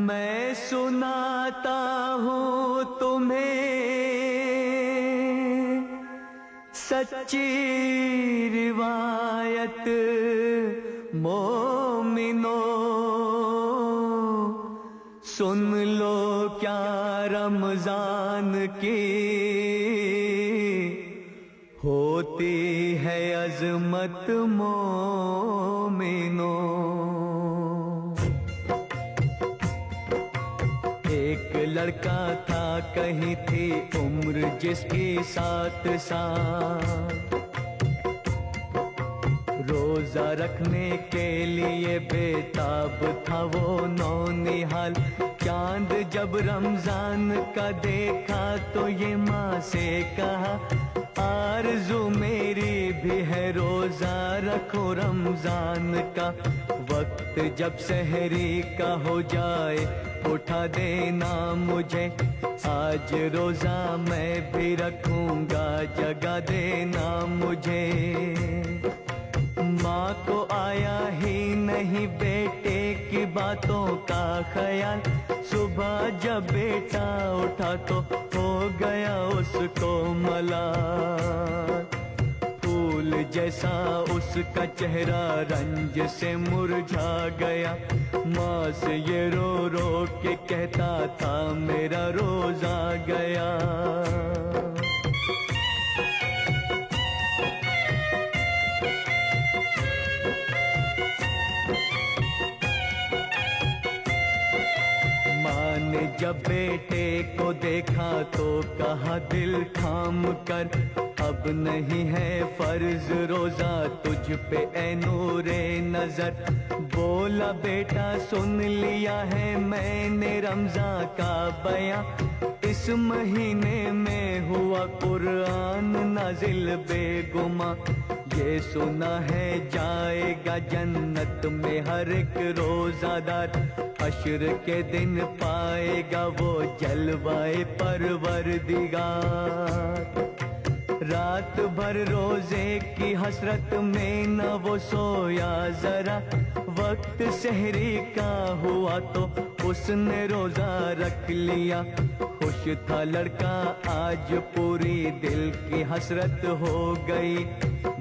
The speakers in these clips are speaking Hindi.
मैं सुनाता हूँ तुम्हें सच्ची रिवायत मोमिनो, सुन लो क्या रमजान की होती है अजमत मोमिनो। एक लड़का था कहीं थी उम्र जिसकी 7 साल, रोजा रखने के लिए बेताब था वो नौनिहाल। चांद जब रमजान का देखा तो ये माँ से कहा, आरज़ू मेरी भी है रोजा रखो रमजान का। वक्त जब सहरी का हो जाए उठा देना मुझे, आज रोजा मैं भी रखूंगा जगा देना मुझे। माँ को आया ही नहीं बेटे की बातों का ख्याल, सुबह जब बेटा उठा तो हो गया उसको मलाल। फूल जैसा उसका चेहरा रंज से मुरझा गया, माँ से ये रो रो के कहता था मेरा रोजा गया। माँ ने जब बेटे को देखा तो कहा दिल थाम कर, अब नहीं है फर्ज रोजा तुझ पे ऐ नूरे नजर। बोला बेटा सुन लिया है मैंने रमज़ा का बयां, इस महीने में हुआ कुरान नाजिल बेगुमा। ये सुना है जाएगा जन्नत में हर एक रोजादार, हश्र के दिन पाएगा वो जलवाए परवरदिगार। रात भर रोजे की हसरत में न वो सोया जरा, वक्त सहरी का हुआ तो उसने रोजा रख लिया। खुश था लड़का आज पूरी दिल की हसरत हो गई,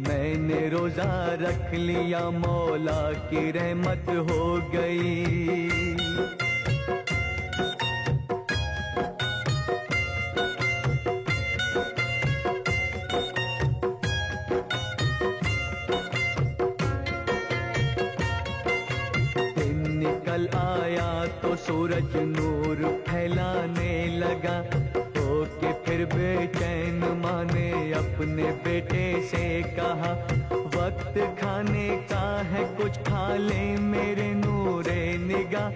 मैंने रोजा रख लिया मौला की रहमत हो गई। निकल आया तो सूरज नूर फैलाने लगा, ओके फिर बेचैन माँ ने अपने बेटे से कहा, वक्त खाने का है कुछ खा ले मेरे नूरे निगाह।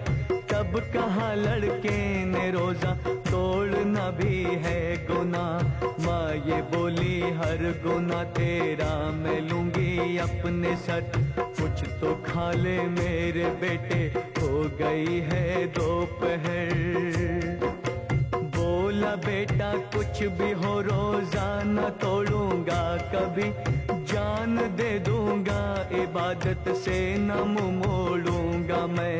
तब कहा लड़के ने रोजा तोड़ना भी है गुनाह, माँ ये बोली हर गुनाह तेरा मैं लूंगी अपने सर। कुछ तो खा ले मेरे बेटे हो गई है दोपहर। बोला बेटा कुछ भी हो रोजा न तोड़ूंगा कभी, जान दे दूंगा इबादत से न मुंह मोड़ूंगा मैं।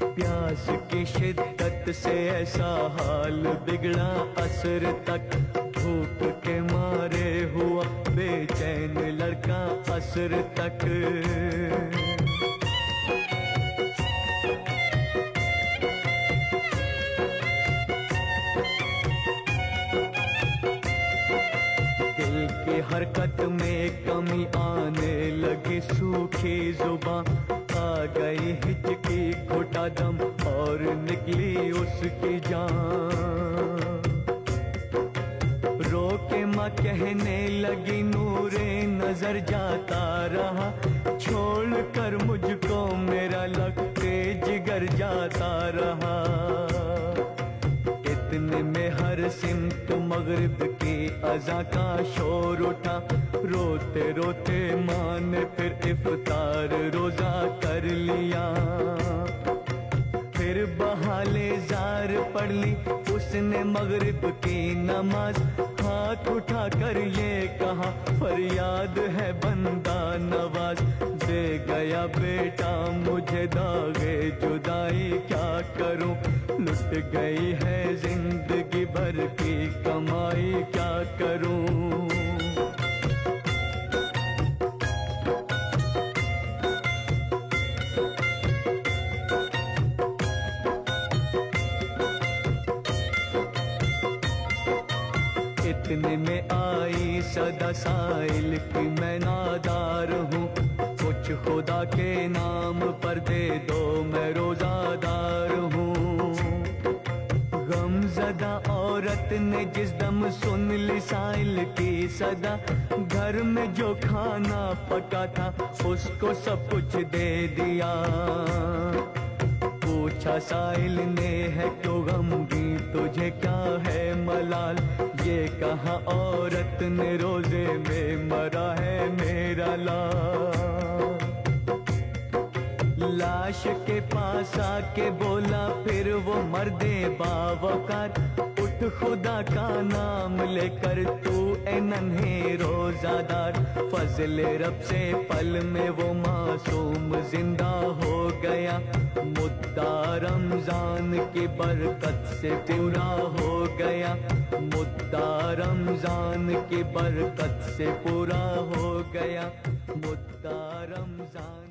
प्यास की शिद्दत से ऐसा हाल बिगड़ा असर तक, भूख के मारे हुआ बेचैन लड़का असर तक। दिल की हरकत में कमी आने लगी, सूखी जुबान आ गई हिचकी घुटा दम और निकली उसकी जान। रो के माँ कहने लगी नूरे नजर जाता रहा, छोड़ कर मुझको मेरा लगते जिगर जाता रहा। इतने में हर सिमत मगरिब की अज़ा का शोर उठा, रोते रोते माँ ने फिर इफ्तार रोजा कर लिया। फिर बहाले जार पढ़ ली उसने मगरिब की नमाज, हाथ उठाकर ये कहा, फरियाद है बंदा नवाज, दे गया बेटा मुझे दागे जुदाई, क्या करूं लुट गई है जिंदगी भर की कमाई, क्या करूं। इतने में आई सदा साइल की मैं नादार हूँ, कुछ खुदा के नाम पर दे दो मैं रोजादार हूँ। गमज़दा औरत ने जिस दम सुन ली साइल की सदा, घर में जो खाना पका था उसको सब कुछ दे दिया। पूछा साइल ने है क्यों गमगी, तुझे क्या है मलाल, ये कहा औरत ने रोजे में मरा है मेरा लाल। लाश के पास आके बोला फिर वो मर्दे बावकार, उठ खुदा का नाम लेकर तू ए नन्हे रोजादार। फजले रब से पल में वो मासूम जिंदा हो गया, मुद्दा रमजान की बरकत से पूरा हो गया, मुद्दा रमजान की बरकत से पूरा हो गया, मुद्दा रमजान।